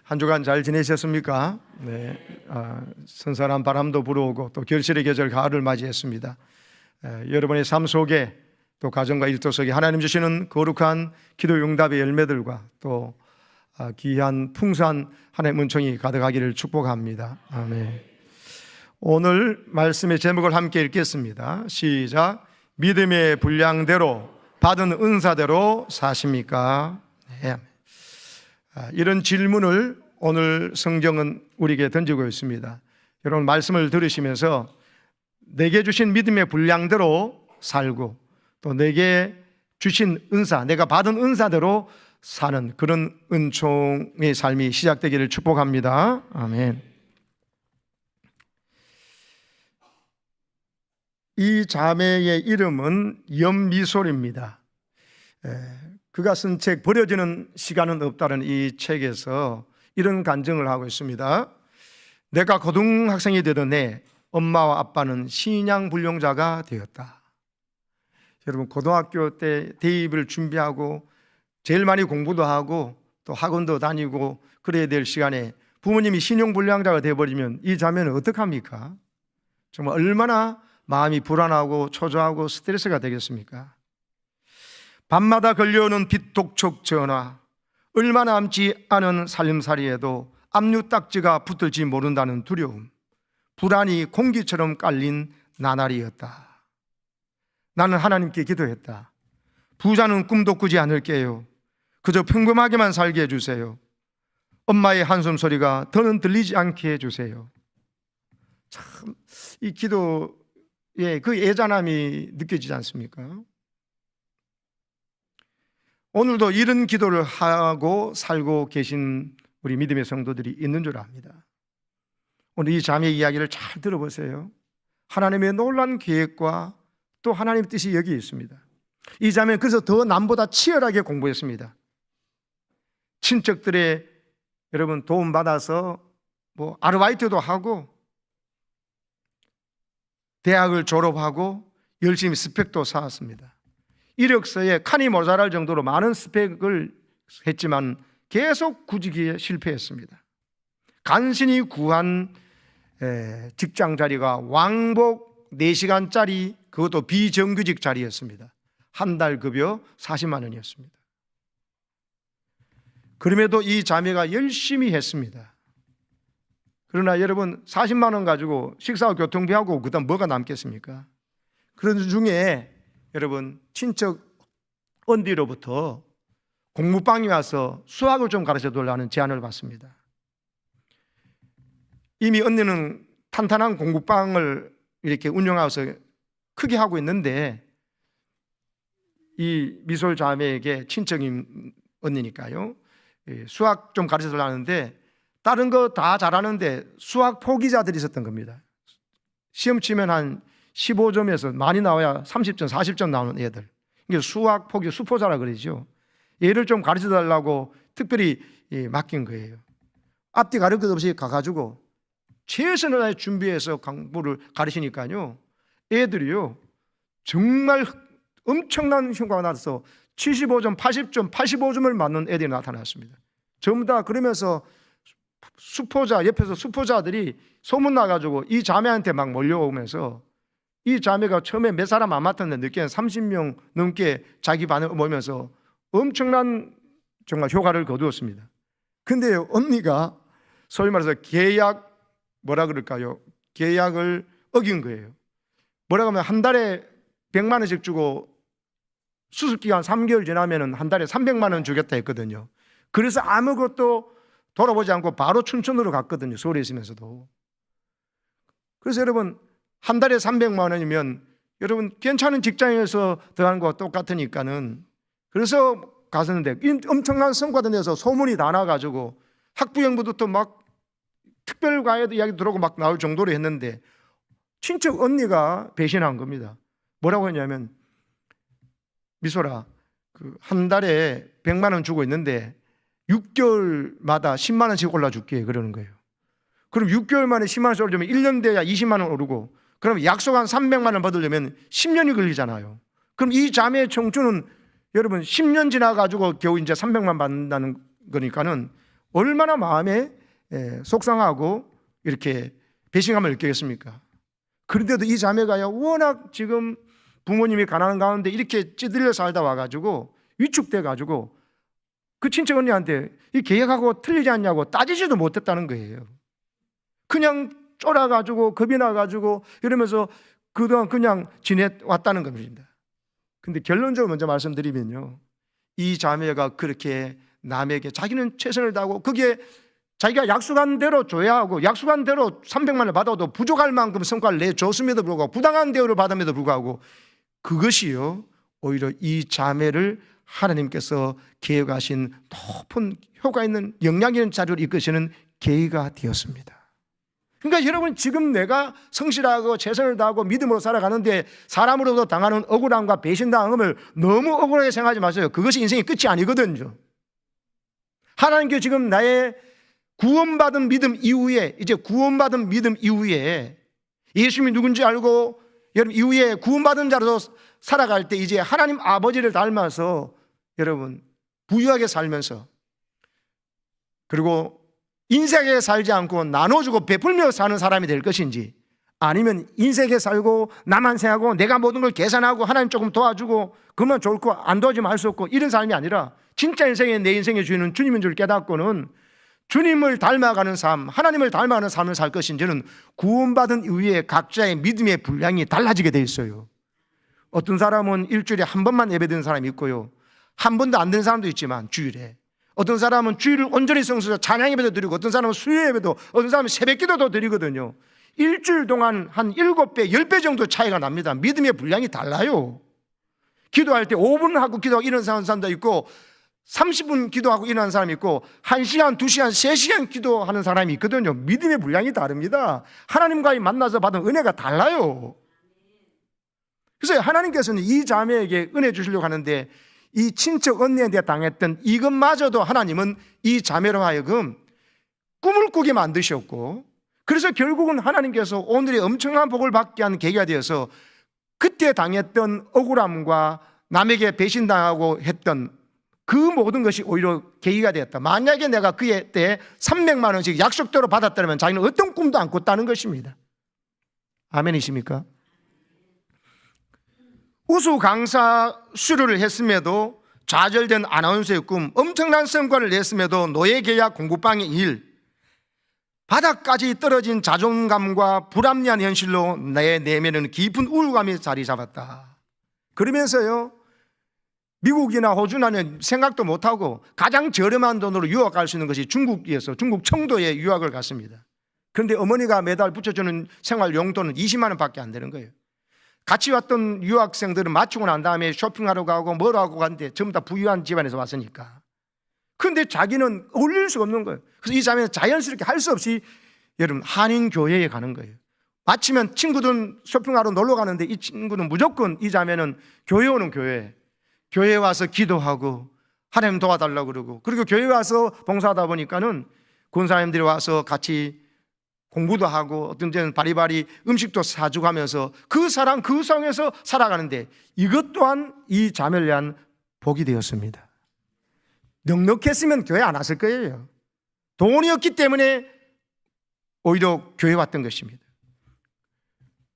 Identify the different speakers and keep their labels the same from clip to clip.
Speaker 1: 한 주간 잘 지내셨습니까? 네, 선선한 바람도 불어오고 또 결실의 계절 가을을 맞이했습니다. 여러분의 삶 속에 또 가정과 일터 속에 하나님 주시는 거룩한 기도 응답의 열매들과 또 귀한 풍성한 하나님의 은총이 가득하기를 축복합니다. 아멘. 오늘 말씀의 제목을 함께 읽겠습니다. 시작. 믿음의 분량대로 받은 은사대로 사십니까? 네. 이런 질문을 오늘 성경은 우리에게 던지고 있습니다. 여러분 말씀을 들으시면서 내게 주신 믿음의 분량대로 살고 또 내게 주신 은사, 내가 받은 은사대로 사는 그런 은총의 삶이 시작되기를 축복합니다. 아멘. 이 자매의 이름은 연미솔입니다. 그가 쓴 책 버려지는 시간은 없다는 이 책에서 이런 간증을 하고 있습니다. 내가 고등학생이 되던 해 엄마와 아빠는 신앙불량자가 되었다. 여러분 고등학교 때 대입을 준비하고 제일 많이 공부도 하고 또 학원도 다니고 그래야 될 시간에 부모님이 신용불량자가 되어버리면 이 자매는 어떡합니까? 정말 얼마나 마음이 불안하고 초조하고 스트레스가 되겠습니까? 밤마다 걸려오는 빚독촉 전화, 얼마 남지 않은 살림살이에도 압류딱지가 붙을지 모른다는 두려움, 불안이 공기처럼 깔린 나날이었다. 나는 하나님께 기도했다. 부자는 꿈도 꾸지 않을게요. 그저 평범하게만 살게 해주세요. 엄마의 한숨 소리가 더는 들리지 않게 해주세요. 참, 이 기도에 그 애잔함이 느껴지지 않습니까? 오늘도 이런 기도를 하고 살고 계신 우리 믿음의 성도들이 있는 줄 압니다. 오늘 이 자매의 이야기를 잘 들어보세요. 하나님의 놀라운 계획과 또 하나님의 뜻이 여기 있습니다. 이 자매는 그래서 더 남보다 치열하게 공부했습니다. 친척들의 여러분 도움받아서 아르바이트도 하고 대학을 졸업하고 열심히 스펙도 쌓았습니다. 이력서에 칸이 모자랄 정도로 많은 스펙을 했지만 계속 구직에 실패했습니다. 간신히 구한 직장 자리가 왕복 4시간짜리 그것도 비정규직 자리였습니다. 한 달 급여 40만 원이었습니다. 그럼에도 이 자매가 열심히 했습니다. 그러나 여러분 40만 원 가지고 식사와 교통비하고 그다음 뭐가 남겠습니까? 그런 중에 여러분 친척 언니로부터 공부방이 와서 수학을 좀 가르쳐 달라는 제안을 받습니다. 이미 언니는 탄탄한 공부방을 이렇게 운영하면서 크게 하고 있는데 이 미솔 자매에게 친척인 언니니까요 수학 좀 가르쳐 달라는데 다른 거 다 잘하는데 수학 포기자들이 있었던 겁니다. 시험 치면 한 15점에서 많이 나와야 30점, 40점 나오는 애들. 이게 수학 포기 수포자라 그러죠. 얘를 좀 가르쳐 달라고 특별히 맡긴 거예요. 앞뒤 가릴 것 없이 가가지고 최선을 다해 준비해서 공부를 가르치니까요. 애들이요. 정말 엄청난 효과가 나서 75점, 80점, 85점을 맞는 애들이 나타났습니다. 전부 다 그러면서 수포자, 옆에서 수포자들이 소문나가지고 이 자매한테 막 몰려오면서 이 자매가 처음에 몇 사람 안 맡았는데 늦게는 30명 넘게 자기 반을 모이면서 엄청난 정말 효과를 거두었습니다. 근데 언니가 소위 말해서 계약을 어긴 거예요. 뭐라고 하면 한 달에 100만 원씩 주고 수습기간 3개월 지나면 한 달에 300만 원 주겠다 했거든요. 그래서 아무것도 돌아보지 않고 바로 춘천으로 갔거든요. 서울에 있으면서도. 그래서 여러분 한 달에 300만 원이면 여러분 괜찮은 직장에서 들어가는 거와 똑같으니까는 그래서 갔었는데 엄청난 성과도 내서 소문이 다 나가지고 학부형부터 막 특별과외도 이야기 들어오고 막 나올 정도로 했는데 친척 언니가 배신한 겁니다. 뭐라고 했냐면 미소라 한 달에 100만 원 주고 있는데 6개월마다 10만 원씩 올라줄게 그러는 거예요. 그럼 6개월 만에 10만 원씩 오르면 1년 돼야 20만 원 오르고 그럼 약속한 300만 원 받으려면 10년이 걸리잖아요. 그럼 이 자매의 청춘은 여러분 10년 지나가지고 겨우 이제 300만 받는다는 거니까는 얼마나 마음에 속상하고 이렇게 배신감을 느끼겠습니까? 그런데도 이 자매가요, 워낙 지금 부모님이 가난한 가운데 이렇게 찌들려 살다 와가지고 위축돼 가지고 그 친척 언니한테 이 계획하고 틀리지 않냐고 따지지도 못했다는 거예요. 그냥 쫄아가지고 겁이 나가지고 이러면서 그동안 그냥 지내왔다는 겁니다. 근데 결론적으로 먼저 말씀드리면요, 이 자매가 그렇게 남에게 자기는 최선을 다하고 거기에 자기가 약속한 대로 줘야 하고 약속한 대로 300만 원을 받아도 부족할 만큼 성과를 내줬음에도 불구하고 부당한 대우를 받음에도 불구하고 그것이요, 오히려 이 자매를 하나님께서 계획하신 높은 효과 있는 영향 있는 자료를 이끄시는 계기가 되었습니다. 그러니까 여러분, 지금 내가 성실하고 최선을 다하고 믿음으로 살아가는데 사람으로부터 당하는 억울함과 배신당함을 너무 억울하게 생각하지 마세요. 그것이 인생의 끝이 아니거든요. 하나님께 지금 나의 구원받은 믿음 이후에, 이제 구원받은 믿음 이후에 예수님이 누군지 알고 여러분 이후에 구원받은 자로 살아갈 때 이제 하나님 아버지를 닮아서 여러분 부유하게 살면서, 그리고 인색하게 살지 않고 나눠주고 베풀며 사는 사람이 될 것인지, 아니면 인색하게 살고 나만 생각하고 내가 모든 걸 계산하고 하나님 조금 도와주고 그러면 좋을 거 안 도와주면 할 수 없고 이런 삶이 아니라 진짜 인생의 내 인생의 주인은 주님인 줄 깨닫고는 주님을 닮아가는 삶, 하나님을 닮아가는 삶을 살 것인지는 구원받은 이후에 각자의 믿음의 분량이 달라지게 돼 있어요. 어떤 사람은 일주일에 한 번만 예배드리는 사람이 있고요, 한 번도 안 드는 사람도 있지만 주일에, 어떤 사람은 주일을 온전히 성수해서 찬양 예배도 드리고, 어떤 사람은 수요 예배도, 어떤 사람은 새벽 기도도 드리거든요. 일주일 동안 한 7배, 10배 정도 차이가 납니다. 믿음의 분량이 달라요. 기도할 때 5분 하고 기도하고 일어나는 사람도 있고 30분 기도하고 일어나는 사람이 있고 1시간, 2시간, 3시간 기도하는 사람이 있거든요. 믿음의 분량이 다릅니다. 하나님과의 만나서 받은 은혜가 달라요. 그래서 하나님께서는 이 자매에게 은혜 주시려고 하는데, 이 친척 언니한테 당했던 이것마저도 하나님은 이 자매로 하여금 꿈을 꾸게 만드셨고, 그래서 결국은 하나님께서 오늘의 엄청난 복을 받게 한 계기가 되어서 그때 당했던 억울함과 남에게 배신당하고 했던 그 모든 것이 오히려 계기가 되었다. 만약에 내가 그에 때 300만 원씩 약속대로 받았다면 자기는 어떤 꿈도 안 꿨다는 것입니다. 아멘이십니까? 우수 강사 수료를 했음에도 좌절된 아나운서의 꿈, 엄청난 성과를 냈음에도 노예 계약 공부방의 일, 바닥까지 떨어진 자존감과 불합리한 현실로 내 내면은 깊은 우울감이 자리 잡았다. 그러면서요, 미국이나 호주나는 생각도 못하고 가장 저렴한 돈으로 유학 갈 수 있는 것이 중국이어서 중국 청도에 유학을 갔습니다. 그런데 어머니가 매달 붙여주는 생활 용돈은 20만 원밖에 안 되는 거예요. 같이 왔던 유학생들은 마치고 난 다음에 쇼핑하러 가고 뭐로 하고 갔는데 전부 다 부유한 집안에서 왔으니까. 그런데 자기는 어울릴 수가 없는 거예요. 그래서 이 자매는 자연스럽게 할 수 없이 여러분 한인교회에 가는 거예요. 마치면 친구들은 쇼핑하러 놀러 가는데 이 친구는 무조건, 이 자매는 교회 오는 교회에 와서 기도하고 하나님 도와달라고 그러고, 그리고 교회에 와서 봉사하다 보니까는 권사님들이 와서 같이 공부도 하고 어떤 때는 바리바리 음식도 사주고 하면서 그 사랑, 그 성에서 살아가는데 이것 또한 이 자매를 위한 복이 되었습니다. 넉넉했으면 교회 안 왔을 거예요. 돈이 없기 때문에 오히려 교회 왔던 것입니다.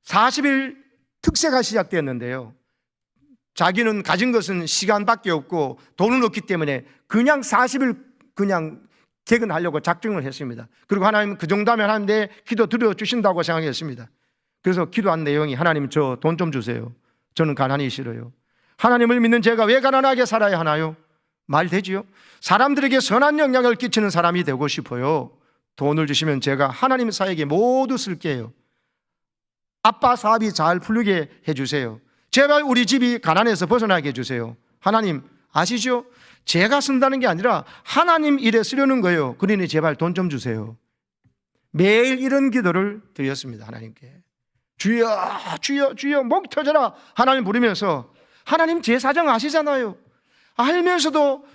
Speaker 1: 40일 특세가 시작되었는데요, 자기는 가진 것은 시간밖에 없고 돈은 없기 때문에 그냥 40일 그냥 개근하려고 작정을 했습니다. 그리고 하나님 그 정도면 하나님 내 기도 들어주신다고 생각했습니다. 그래서 기도한 내용이, 하나님 저 돈 좀 주세요. 저는 가난이 싫어요. 하나님을 믿는 제가 왜 가난하게 살아야 하나요? 말 되지요? 사람들에게 선한 영향을 끼치는 사람이 되고 싶어요. 돈을 주시면 제가 하나님 사에게 모두 쓸게요. 아빠 사업이 잘 풀리게 해주세요. 제발 우리 집이 가난해서 벗어나게 해주세요. 하나님 아시죠? 제가 쓴다는 게 아니라 하나님 일에 쓰려는 거예요. 그러니 제발 돈 좀 주세요. 매일 이런 기도를 드렸습니다. 하나님께. 주여 주여 주여 목 터져라 하나님 부르면서, 하나님 제 사정 아시잖아요. 알면서도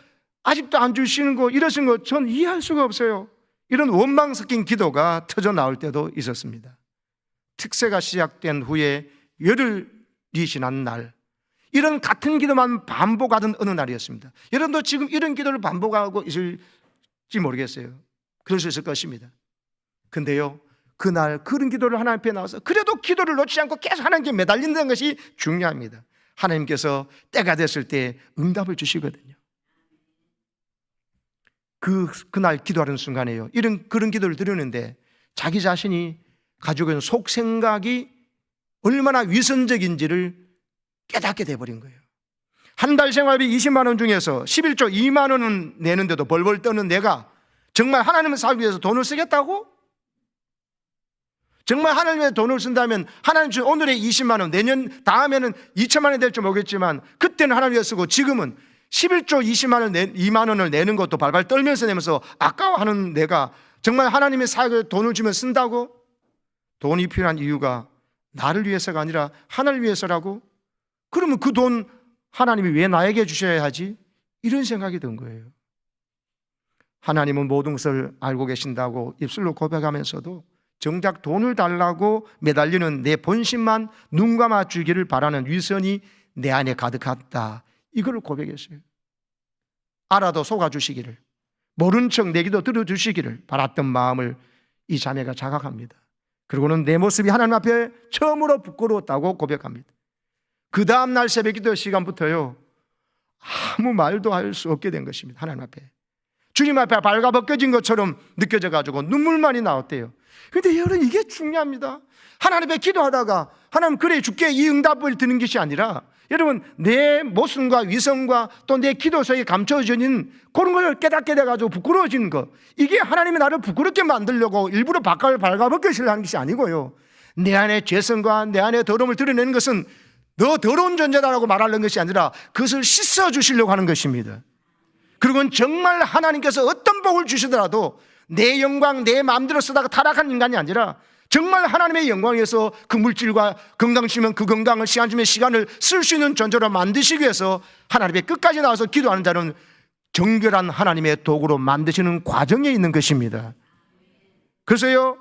Speaker 1: 아직도 안 주시는 거, 이러신 거 전 이해할 수가 없어요. 이런 원망 섞인 기도가 터져 나올 때도 있었습니다. 특세가 시작된 후에 열흘이 지난 날, 이런 같은 기도만 반복하던 어느 날이었습니다. 여러분도 지금 이런 기도를 반복하고 있을 모르겠어요. 그럴 수 있을 것입니다. 근데요, 그날 그런 기도를 하나님 앞에 나와서 그래도 기도를 놓치지 않고 계속 하나님께 매달린다는 것이 중요합니다. 하나님께서 때가 됐을 때 응답을 주시거든요. 그날 기도하는 순간에요, 그런 기도를 드리는데 자기 자신이 가지고 있는 속생각이 얼마나 위선적인지를 깨닫게 돼버린 거예요. 한 달 생활비 20만 원 중에서 11조 2만 원은 내는데도 벌벌 떠는 내가 정말 하나님을 살기 위해서 돈을 쓰겠다고? 정말 하나님의 돈을 쓴다면 하나님 주 오늘의 20만 원, 내년 다음에는 2천만 원이 될지 모르겠지만 그때는 하나님 위해 쓰고 지금은 11조 2만 원을 내는 것도 발발 떨면서 내면서 아까워하는 내가 정말 하나님의 사역에 돈을 주면 쓴다고? 돈이 필요한 이유가 나를 위해서가 아니라 하나님을 위해서라고? 그러면 그 돈 하나님이 왜 나에게 주셔야 하지? 이런 생각이 든 거예요. 하나님은 모든 것을 알고 계신다고 입술로 고백하면서도 정작 돈을 달라고 매달리는 내 본심만 눈 감아주기를 바라는 위선이 내 안에 가득했다. 이걸 고백했어요. 알아도 속아주시기를, 모른 척 내 기도 들어주시기를 바랐던 마음을 이 자매가 자각합니다. 그리고는 내 모습이 하나님 앞에 처음으로 부끄러웠다고 고백합니다. 그 다음날 새벽 기도 시간부터요, 아무 말도 할 수 없게 된 것입니다. 하나님 앞에 주님 앞에 발가벗겨진 것처럼 느껴져가지고 눈물만이 나왔대요. 그런데 여러분, 이게 중요합니다. 하나님 앞에 기도하다가 하나님 그래 줄게 이 응답을 드는 것이 아니라 여러분, 내 모순과 위선과 또 내 기도 속에 감춰진 그런 걸 깨닫게 돼가지고 부끄러워지는 것, 이게 하나님이 나를 부끄럽게 만들려고 일부러 발가벗겨시려 하는 것이 아니고요, 내 안에 죄성과 내 안에 더러움을 드러내는 것은 너 더러운 존재다라고 말하는 것이 아니라 그것을 씻어주시려고 하는 것입니다. 그리고 정말 하나님께서 어떤 복을 주시더라도 내 영광, 내 마음대로 쓰다가 타락한 인간이 아니라 정말 하나님의 영광을 위해서 그 물질과 건강 주시면 그 건강을, 시간 주면 시간을 쓸 수 있는 존재로 만드시기 위해서 하나님의 끝까지 나와서 기도하는 자는 정결한 하나님의 도구로 만드시는 과정에 있는 것입니다. 그래서요,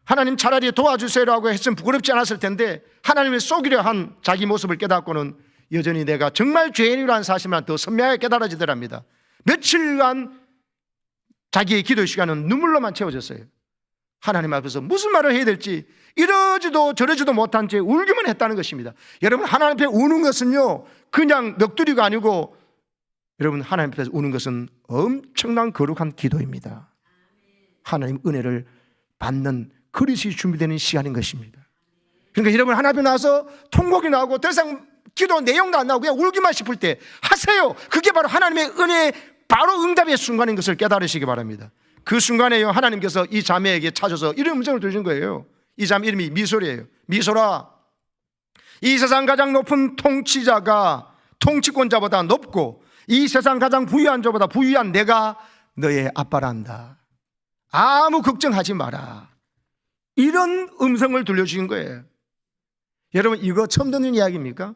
Speaker 1: 하나님 차라리 도와주세요라고 했으면 부끄럽지 않았을 텐데 하나님을 속이려 한 자기 모습을 깨닫고는 여전히 내가 정말 죄인이라는 사실만 더 선명하게 깨달아지더랍니다. 며칠간 자기의 기도 시간은 눈물로만 채워졌어요. 하나님 앞에서 무슨 말을 해야 될지 이러지도 저러지도 못한 채 울기만 했다는 것입니다. 여러분, 하나님 앞에 우는 것은요 그냥 넋두리가 아니고, 여러분, 하나님 앞에서 우는 것은 엄청난 거룩한 기도입니다. 하나님 은혜를 받는 그릇이 준비되는 시간인 것입니다. 그러니까 여러분, 하나님 앞에 나와서 통곡이 나오고 더 이상 기도 내용도 안 나오고 그냥 울기만 싶을 때 하세요. 그게 바로 하나님의 은혜의 바로 응답의 순간인 것을 깨달으시기 바랍니다. 그 순간에요, 하나님께서 이 자매에게 찾아서 이런 음성을 들으신 거예요. 이 자매 이름이 미소리예요. 미소라, 이 세상 가장 높은 통치자가 통치권자보다 높고 이 세상 가장 부유한 자보다 부유한 내가 너의 아빠란다. 아무 걱정하지 마라. 이런 음성을 들려주신 거예요. 여러분, 이거 처음 듣는 이야기입니까?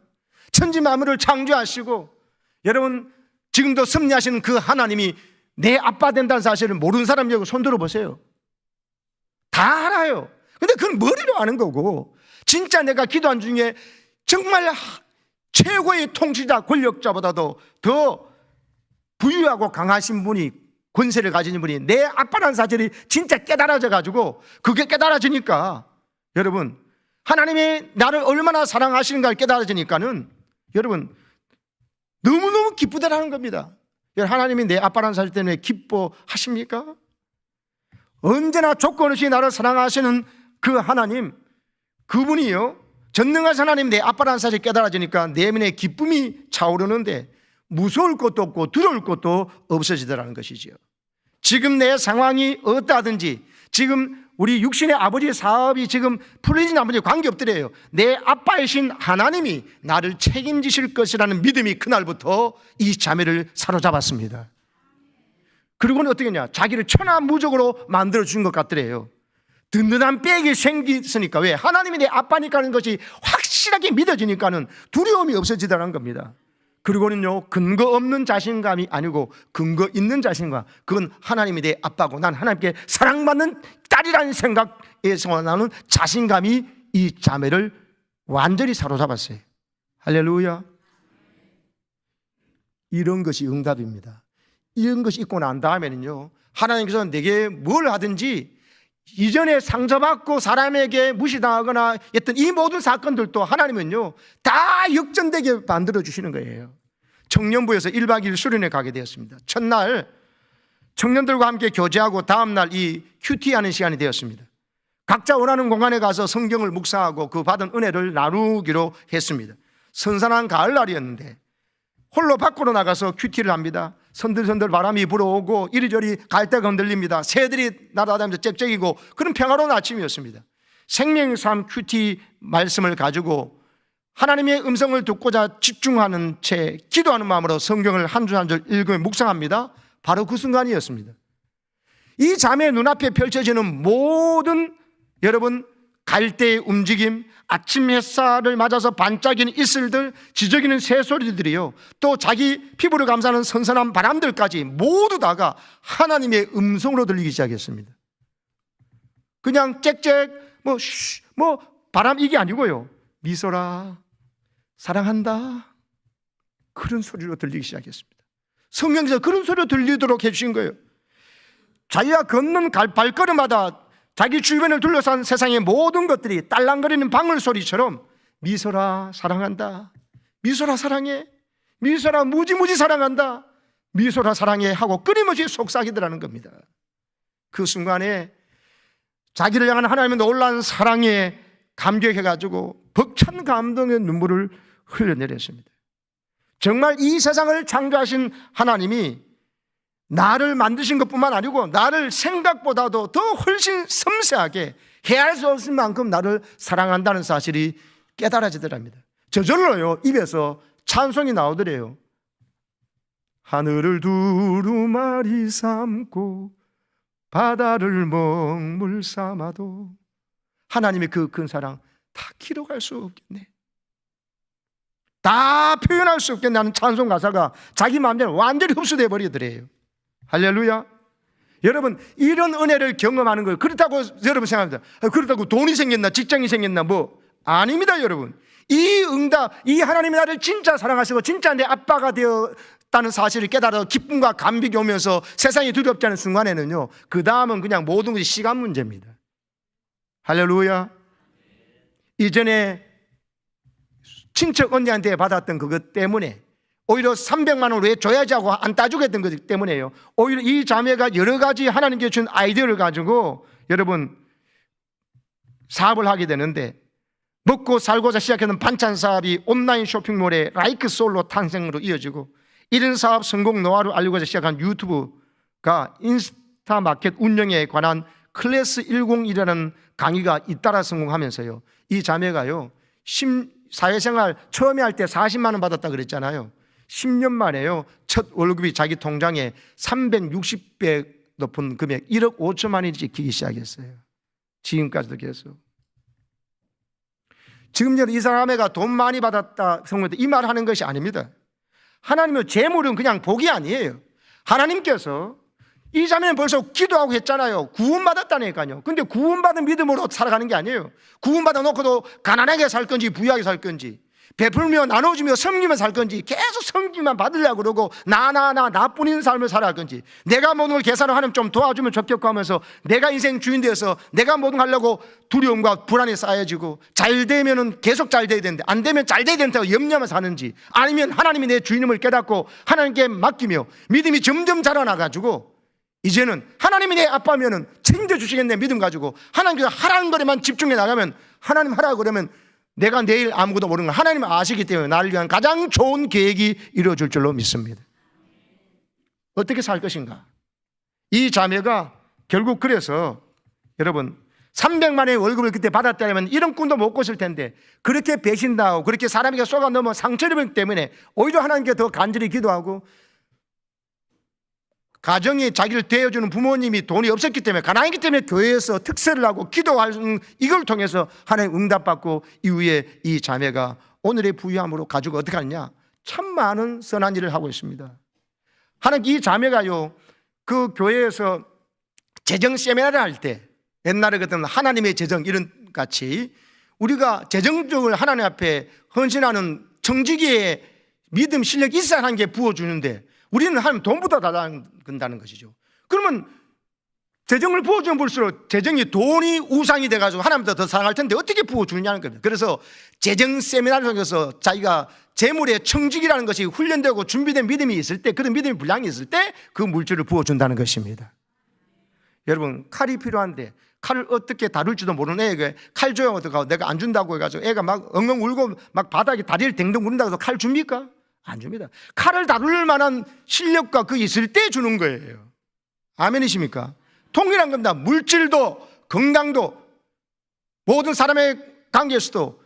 Speaker 1: 천지 만물을 창조하시고 여러분 지금도 섭리하시는 그 하나님이 내 아빠 된다는 사실을 모르는 사람 여기 손 들어보세요. 다 알아요. 근데 그건 머리로 아는 거고, 진짜 내가 기도한 중에 정말 최고의 통치자 권력자보다도 더 부유하고 강하신 분이, 권세를 가진 분이 내 아빠라는 사실이 진짜 깨달아져 가지고, 그게 깨달아지니까 여러분, 하나님이 나를 얼마나 사랑하시는가를 깨달아지니까는 여러분 너무너무 기쁘다라는 겁니다. 하나님이 내 아빠라는 사실 때문에 기뻐하십니까? 언제나 조건 없이 나를 사랑하시는 그 하나님, 그분이요 전능하신 하나님 내 아빠라는 사실이 깨달아지니까 내면에 기쁨이 차오르는데 무서울 것도 없고 두려울 것도 없어지더라는 것이지요. 지금 내 상황이 어떠하든지, 지금 우리 육신의 아버지의 사업이 지금 풀리진 아버지 관계없더래요. 내 아빠이신 하나님이 나를 책임지실 것이라는 믿음이 그날부터 이 자매를 사로잡았습니다. 그리고는 어떻게 했냐, 자기를 천하무적으로 만들어준 것 같더래요. 든든한 백이 생겼으니까, 왜? 하나님이 내 아빠니까 하는 것이 확실하게 믿어지니까는 두려움이 없어지더라는 겁니다. 그리고는요, 근거 없는 자신감이 아니고 근거 있는 자신감, 그건 하나님이 내 아빠고 난 하나님께 사랑받는 딸이라는 생각에서 나는 자신감이 이 자매를 완전히 사로잡았어요. 할렐루야. 이런 것이 응답입니다. 이런 것이 있고 난 다음에는요, 하나님께서 내게 뭘 하든지 이전에 상처받고 사람에게 무시당하거나 했던 이 모든 사건들도 하나님은요 다 역전되게 만들어 주시는 거예요. 청년부에서 1박 2일 수련회 가게 되었습니다. 첫날 청년들과 함께 교제하고 다음날 이 큐티하는 시간이 되었습니다. 각자 원하는 공간에 가서 성경을 묵상하고 그 받은 은혜를 나누기로 했습니다. 선선한 가을날이었는데 홀로 밖으로 나가서 큐티를 합니다. 선들선들 바람이 불어오고 이리저리 갈대가 흔들립니다. 새들이 날아다니면서 짹짹이고 그런 평화로운 아침이었습니다. 생명삶 큐티 말씀을 가지고 하나님의 음성을 듣고자 집중하는 채 기도하는 마음으로 성경을 한 줄 한 줄 읽으며 묵상합니다. 바로 그 순간이었습니다. 이 자매의 눈앞에 펼쳐지는 모든 여러분 갈대의 움직임, 아침 햇살을 맞아서 반짝이는 이슬들, 지저귀는 새소리들이요, 또 자기 피부를 감싸는 선선한 바람들까지 모두 다가 하나님의 음성으로 들리기 시작했습니다. 그냥 짹짹 뭐 바람 이게 아니고요, 미소라 사랑한다 그런 소리로 들리기 시작했습니다. 성경에서 그런 소리로 들리도록 해주신 거예요. 자기가 걷는 발걸음마다 자기 주변을 둘러싼 세상의 모든 것들이 딸랑거리는 방울소리처럼 미소라 사랑한다, 미소라 사랑해, 미소라 무지무지 사랑한다, 미소라 사랑해 하고 끊임없이 속삭이더라는 겁니다. 그 순간에 자기를 향한 하나님의 놀라운 사랑에 감격해가지고 벅찬 감동의 눈물을 흘려내렸습니다. 정말 이 세상을 창조하신 하나님이 나를 만드신 것뿐만 아니고 나를 생각보다도 더 훨씬 섬세하게 헤아릴 수 없을 만큼 나를 사랑한다는 사실이 깨달아지더랍니다. 저절로요 입에서 찬송이 나오더래요. 하늘을 두루마리 삼고 바다를 먹물 삼아도 하나님의 그 큰 사랑 다 기록할 수 없겠네, 다 표현할 수 없겠네 하는 찬송 가사가 자기 마음대로 완전히 흡수돼 버리더래요. 할렐루야. 여러분, 이런 은혜를 경험하는 거예요. 그렇다고 여러분 생각합니다. 그렇다고 돈이 생겼나 직장이 생겼나 뭐 아닙니다. 여러분, 이 응답, 이 하나님이 나를 진짜 사랑하시고 진짜 내 아빠가 되었다는 사실을 깨달아 기쁨과 감격이 오면서 세상이 두렵지 않은 순간에는요, 그 다음은 그냥 모든 것이 시간 문제입니다. 할렐루야. 이전에 친척 언니한테 받았던 그것 때문에 오히려 300만 원을 왜 줘야지 하고 안 따주겠던 것 때문에요. 오히려 이 자매가 여러 가지 하나님께 준 아이디어를 가지고 여러분 사업을 하게 되는데, 먹고 살고자 시작했던 반찬 사업이 온라인 쇼핑몰의 라이크 솔로 탄생으로 이어지고, 이런 사업 성공 노하우를 알리고자 시작한 유튜브가 인스타 마켓 운영에 관한 클래스 101이라는 강의가 잇따라 성공하면서요, 이 자매가요 사회생활 처음에 할 때 40만 원 받았다 그랬잖아요. 10년 만에요 첫 월급이 자기 통장에 360배 높은 금액 1억 5천만 원이 찍히기 시작했어요. 지금까지도 계속. 지금 이 사람애가 돈 많이 받았다 성공했다 이 말 하는 것이 아닙니다. 하나님의 재물은 그냥 복이 아니에요. 하나님께서 이 자매는 벌써 기도하고 했잖아요. 구원받았다니까요. 근데 구원받은 믿음으로 살아가는 게 아니에요. 구원받아 놓고도 가난하게 살 건지 부유하게 살 건지, 베풀며 나눠주며 섬기며 살 건지, 계속 섬기만 받으려고 그러고 나뿐인 삶을 살아갈 건지, 내가 모든 걸 계산을 하면 좀 도와주면 좋겠고 하면서 내가 인생 주인 되어서 내가 모든 걸 하려고 두려움과 불안이 쌓여지고, 잘 되면은 계속 잘 돼야 되는데 안 되면 잘 돼야 된다고 염려하며 사는지, 아니면 하나님이 내 주인임을 깨닫고 하나님께 맡기며 믿음이 점점 자라나가지고 이제는 하나님이 내 아빠면은 챙겨주시겠네 믿음 가지고 하나님께서 하라는 거에만 집중해 나가면, 하나님 하라고 그러면 내가 내일 아무것도 모르는 걸 하나님은 아시기 때문에 나를 위한 가장 좋은 계획이 이루어질 줄로 믿습니다. 어떻게 살 것인가? 이 자매가 결국 그래서 여러분 300만 원의 월급을 그때 받았다면 이런 꿈도 못 꿨을 텐데, 그렇게 배신당하고 그렇게 사람에게 쏘가 넘어 상처 입은 때문에 오히려 하나님께 더 간절히 기도하고, 가정이 자기를 대해주는 부모님이 돈이 없었기 때문에, 가난했기 때문에 교회에서 특세를 하고 기도하는 이걸 통해서 하나님 응답받고, 이후에 이 자매가 오늘의 부유함으로 가지고 어떻게 하느냐, 참 많은 선한 일을 하고 있습니다. 하나님, 이 자매가요 그 교회에서 재정 세미나를 할 때, 옛날에 그랬던 하나님의 재정 이런 같이 우리가 재정적으로 하나님 앞에 헌신하는 청지기의 믿음 실력이 있어야 하는 게 부어주는데, 우리는 하나님 돈보다 다 된다는 것이죠. 그러면 재정을 부어주면 볼수록 재정이 돈이 우상이 돼가지고 하나님보다 더 사랑할 텐데 어떻게 부어주느냐는 겁니다. 그래서 재정 세미나를 통해서 자기가 재물의 청직이라는 것이 훈련되고 준비된 믿음이 있을 때, 그런 믿음의 분량이 있을 때 그 물질을 부어준다는 것입니다. 여러분, 칼이 필요한데 칼을 어떻게 다룰지도 모르는 애에게 칼 줘야 어떡하고 내가 안 준다고 해가지고 애가 막 엉엉 울고 막 바닥에 다리를 댕댕 구른다고 해서 칼 줍니까? 안 줍니다. 칼을 다룰 만한 실력과 그 있을 때 주는 거예요. 아멘이십니까? 통일한 겁니다. 물질도 건강도 모든 사람의 관계에서도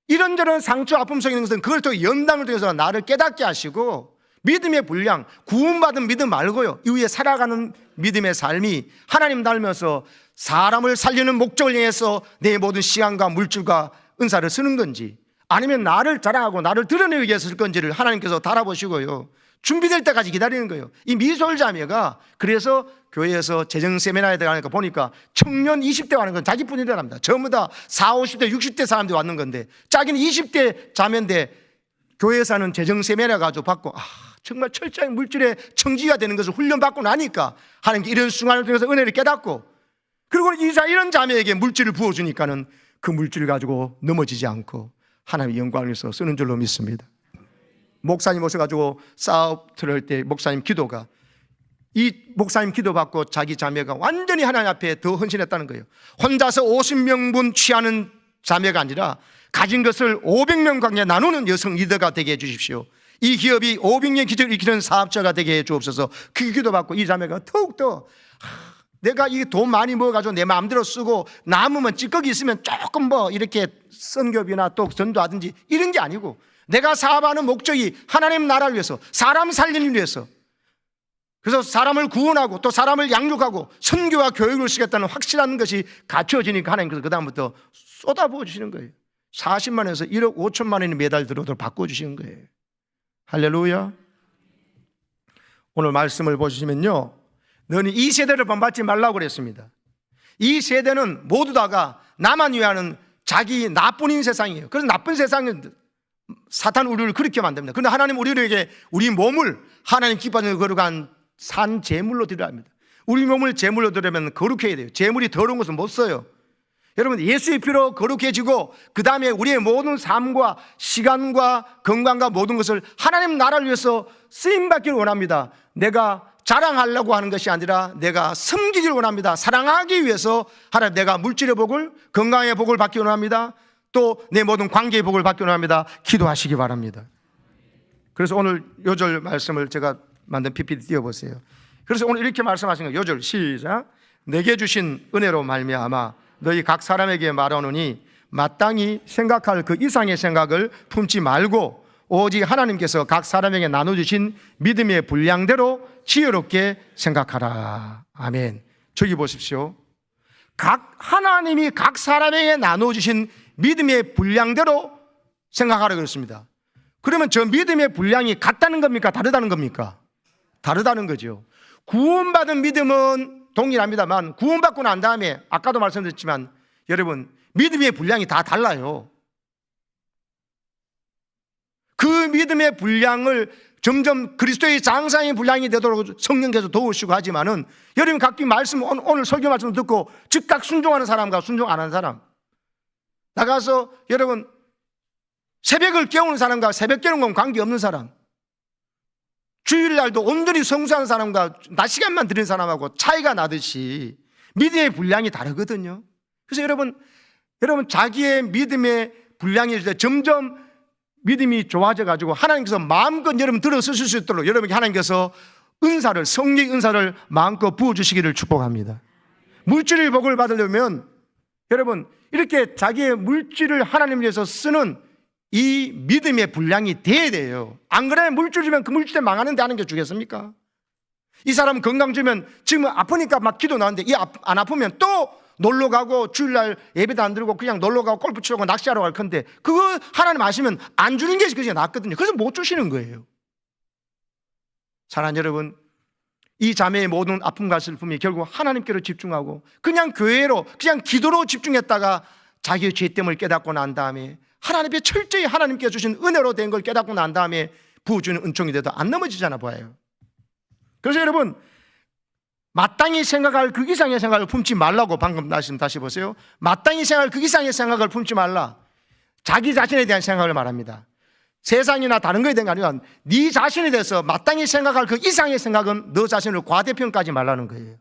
Speaker 1: 이런저런 상처 아픔 속에 있는 것은 그걸 또 연단을 통해서 나를 깨닫게 하시고 믿음의 분량, 구원받은 믿음 말고요, 이후에 살아가는 믿음의 삶이 하나님 닮아서 사람을 살리는 목적을 향해서 내 모든 시간과 물질과 은사를 쓰는 건지 아니면 나를 자랑하고 나를 드러내기 위해서 쓸 건지를 하나님께서 달아보시고요, 준비될 때까지 기다리는 거예요. 이 미솔 자매가 그래서 교회에서 재정 세미나에 들어가니까 보니까 청년 20대 하는 건 자기뿐이랍니다. 전부 다 40, 50대, 60대 사람들이 왔는 건데 자기는 20대 자매인데 교회에서 하는 재정 세미나 가지고 받고 정말 철저히 물질의 청지가 되는 것을 훈련받고 나니까 하나님께 이런 순간을 통해서 은혜를 깨닫고 그리고 이런 자매에게 물질을 부어주니까는 그 물질을 가지고 넘어지지 않고 하나님의 영광을 위해서 쓰는 줄로 믿습니다. 목사님 오셔가지고 사업 들을 때 목사님 기도가 이 목사님 기도받고 자기 자매가 완전히 하나님 앞에 더 헌신했다는 거예요. 혼자서 50명분 취하는 자매가 아니라 가진 것을 500명 관계 나누는 여성 리더가 되게 해주십시오. 이 기업이 500년 기적을 일으키는 사업자가 되게 해주옵소서. 그 기도받고 이 자매가 더욱더 내가 이 돈 많이 모아가지고 내 마음대로 쓰고 남으면 찌꺼기 있으면 조금 뭐 이렇게 선교비나 또 전도하든지 이런 게 아니고 내가 사업하는 목적이 하나님 나라를 위해서 사람 살리는 위해서, 그래서 사람을 구원하고 또 사람을 양육하고 선교와 교육을 시켰다는 확실한 것이 갖춰지니까 하나님께서 그 다음부터 쏟아부어 주시는 거예요. 40만원에서 1억 5천만 원이 매달 들어오도록 바꿔주시는 거예요. 할렐루야. 오늘 말씀을 보시면요, 너는 이 세대를 본받지 말라고 그랬습니다. 이 세대는 모두 다가 나만 위하는 자기 나뿐인 세상이에요. 그래서 나쁜 세상은 사탄 우리를 그렇게 만듭니다. 그런데 하나님 우리에게 우리 몸을 하나님 기뻐하는 거룩한 산 제물로 드려야 합니다. 우리 몸을 제물로 드리면 거룩해야 돼요. 제물이 더러운 것은 못 써요. 여러분, 예수의 피로 거룩해지고 그 다음에 우리의 모든 삶과 시간과 건강과 모든 것을 하나님 나라를 위해서 쓰임받기를 원합니다. 내가 자랑하려고 하는 것이 아니라 내가 섬기기를 원합니다. 사랑하기 위해서 하나님, 내가 물질의 복을, 건강의 복을 받기 원합니다. 또 내 모든 관계의 복을 받기 원합니다. 기도하시기 바랍니다. 그래서 오늘 요절 말씀을 제가 만든 PPT 띄워보세요. 그래서 오늘 이렇게 말씀하신 거예요. 요절 시작. 내게 주신 은혜로 말미암아 너희 각 사람에게 말하노니 마땅히 생각할 그 이상의 생각을 품지 말고 오직 하나님께서 각 사람에게 나눠주신 믿음의 분량대로 지혜롭게 생각하라. 아멘. 저기 보십시오. 하나님이 각 사람에게 나눠주신 믿음의 분량대로 생각하라 그랬습니다. 그러면 저 믿음의 분량이 같다는 겁니까? 다르다는 겁니까? 다르다는 거죠. 구원받은 믿음은 동일합니다만 구원받고 난 다음에 아까도 말씀드렸지만 여러분, 믿음의 분량이 다 달라요. 그 믿음의 분량을 점점 그리스도의 장사의 분량이 되도록 성령께서 도우시고 하지만은 여러분 각기 말씀, 오늘 설교 말씀 듣고 즉각 순종하는 사람과 순종 안 하는 사람, 나가서 여러분 새벽을 깨우는 사람과 새벽 깨우는 건 관계없는 사람, 주일날도 온전히 성수하는 사람과 낮 시간만 드리는 사람하고 차이가 나듯이 믿음의 분량이 다르거든요. 그래서 여러분 자기의 믿음의 분량이 점점 믿음이 좋아져가지고 하나님께서 마음껏 여러분 들어 쓰실 수 있도록 여러분께 하나님께서 은사를, 성령 은사를 마음껏 부어주시기를 축복합니다. 물질의 복을 받으려면 여러분 이렇게 자기의 물질을 하나님 위해서 쓰는 이 믿음의 분량이 돼야 돼요. 안 그러면 물질 주면 그 물질에 망하는데 하는 게 주겠습니까? 이 사람 건강 주면 지금 아프니까 막 기도 나오는데 안 아프면 또 놀러 가고 주일날 예배도 안 드리고 그냥 놀러 가고 골프 치고 낚시하러 갈 건데 그거 하나님 아시면 안 주는 게 그게 낫거든요. 그래서 못 주시는 거예요. 사랑하는 여러분, 이 자매의 모든 아픔과 슬픔이 결국 하나님께로 집중하고 그냥 교회로 그냥 기도로 집중했다가 자기의 죄 때문을 깨닫고 난 다음에 하나님의 철저히 하나님께 주신 은혜로 된 걸 깨닫고 난 다음에 부어주는 은총이 돼도 안 넘어지잖아 봐요. 그래서 여러분, 마땅히 생각할 그 이상의 생각을 품지 말라고 방금 말씀 다시 보세요. 마땅히 생각할 그 이상의 생각을 품지 말라. 자기 자신에 대한 생각을 말합니다. 세상이나 다른 거에 대한 게 아니라 네 자신에 대해서 마땅히 생각할 그 이상의 생각은 너 자신을 과대평가하지 말라는 거예요.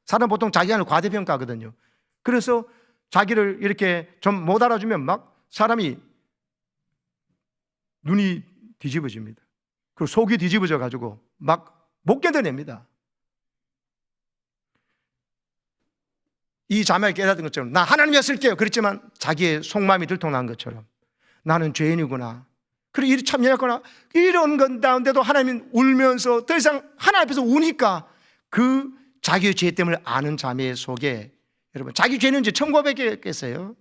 Speaker 1: 사람 보통 자기 자신을 과대평가하거든요. 그래서 자기를 이렇게 좀 못 알아주면 막 사람이 눈이 뒤집어집니다. 그리고 속이 뒤집어져 가지고 막 못 견뎌냅니다. 이 자매가 깨닫은 것처럼 나 하나님이었을게요. 그랬지만 자기의 속마음이 들통난 것처럼 나는 죄인이구나. 그리고 일이 참 연약하구나. 이런 건 가운데도 하나님은 울면서 더 이상 하나님 앞에서 우니까 그 자기의 죄 때문에 아는 자매 속에 여러분 자기 죄는 이제 천국백이겠어요.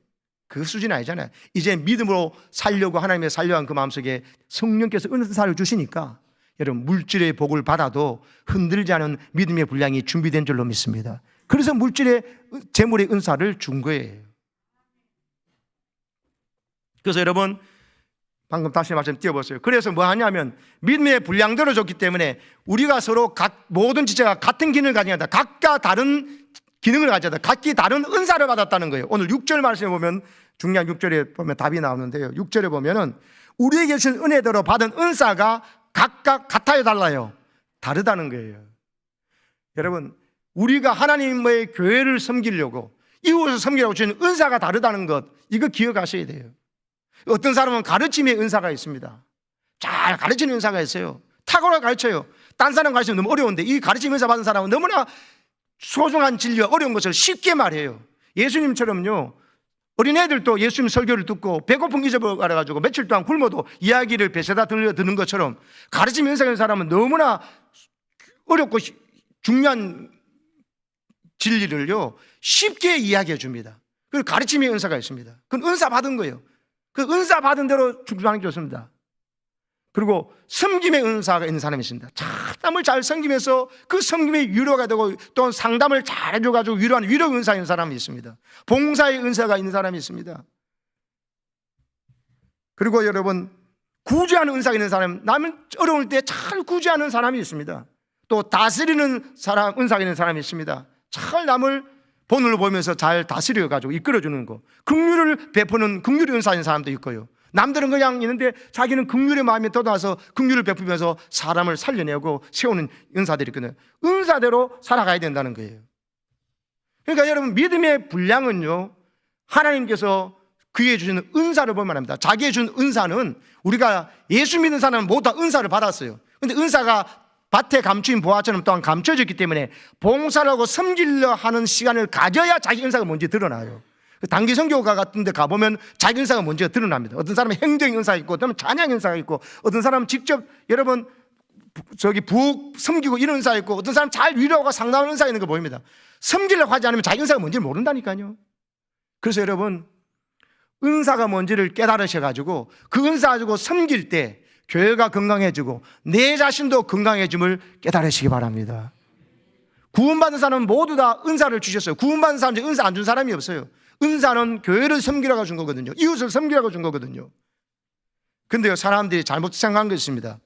Speaker 1: 그 수준이 아니잖아요. 이제 믿음으로 살려고 하나님의 살려한 그 마음속에 성령께서 은사를 주시니까 여러분 물질의 복을 받아도 흔들지 않은 믿음의 분량이 준비된 줄로 믿습니다. 그래서 물질의 재물의 은사를 준 거예요. 그래서 여러분 방금 다시 말씀 띄워보세요. 그래서 뭐 하냐면 믿음의 분량대로 줬기 때문에 우리가 서로 모든 지체가 같은 기능을 가지고 있다. 각각 다른 기능을 가지고 있다. 각기 다른 은사를 받았다는 거예요. 오늘 6절 말씀에 보면 중요한 6절에 보면 답이 나오는데요. 6절에 보면은 우리에게 주신 은혜대로 받은 은사가 각각 같아요, 달라요? 다르다는 거예요. 여러분 우리가 하나님의 교회를 섬기려고 이웃을 섬기려고 주신 은사가 다르다는 것 이거 기억하셔야 돼요. 어떤 사람은 가르침의 은사가 있습니다. 잘 가르치는 은사가 있어요. 탁월하게 가르쳐요. 딴 사람 가르치면 너무 어려운데 이 가르침 은사 받은 사람은 너무나 소중한 진리와 어려운 것을 쉽게 말해요. 예수님처럼요 어린애들도 예수님 설교를 듣고 배고픈 기적을 알아가지고 며칠 동안 굶어도 이야기를 뱃에다 들려드는 것처럼 가르침 은사가 있는 사람은 너무나 어렵고 중요한 진리를요 쉽게 이야기해 줍니다. 그 가르침의 은사가 있습니다. 그건 은사 받은 거예요. 그 은사 받은 대로 충성하는 게 좋습니다. 그리고 섬김의 은사가 있는 사람이 있습니다. 사람을 잘 섬기면서 그 섬김의 위로가 되고 또 상담을 잘 해줘가지고 위로하는 위로 은사 있는 사람이 있습니다. 봉사의 은사가 있는 사람이 있습니다. 그리고 여러분 구제하는 은사가 있는 사람, 남은 어려울 때 잘 구제하는 사람이 있습니다. 또 다스리는 사람, 은사가 있는 사람이 있습니다. 잘 남을 본을 보면서 잘 다스려가지고 이끌어주는 거, 긍휼을 베푸는 긍휼의 은사인 사람도 있고요. 남들은 그냥 있는데 자기는 긍휼의 마음이 돋아서 긍휼을 베푸면서 사람을 살려내고 세우는 은사들이 있거든요. 은사대로 살아가야 된다는 거예요. 그러니까 여러분 믿음의 분량은요 하나님께서 그에게 주시는 은사를 보면 합니다. 자기에게 준 은사는 우리가 예수 믿는 사람은 모두 다 은사를 받았어요. 그런데 은사가 밭에 감추인 보화처럼 또한 감춰졌기 때문에 봉사를 하고 섬기려 하는 시간을 가져야 자기 은사가 뭔지 드러나요. 단기 선교가 같은 데 가보면 자기 은사가 뭔지가 드러납니다. 어떤 사람은 행정 은사가 있고 어떤 사람은 찬양 은사가 있고 어떤 사람은 직접 여러분 부엌 섬기고 이런 은사가 있고 어떤 사람은 잘 위로하고 상담하는 은사가 있는 거 보입니다. 섬기려고 하지 않으면 자기 은사가 뭔지를 모른다니까요. 그래서 여러분 은사가 뭔지를 깨달으셔가지고 그 은사 가지고 섬길 때 교회가 건강해지고 내 자신도 건강해짐을 깨달으시기 바랍니다. 구원받은 사람은 모두 다 은사를 주셨어요. 구원받은 사람 중에 은사 안 준 사람이 없어요. 은사는 교회를 섬기라고 준 거거든요. 이웃을 섬기라고 준 거거든요. 근데요 사람들이 잘못 생각한 것이 있습니다.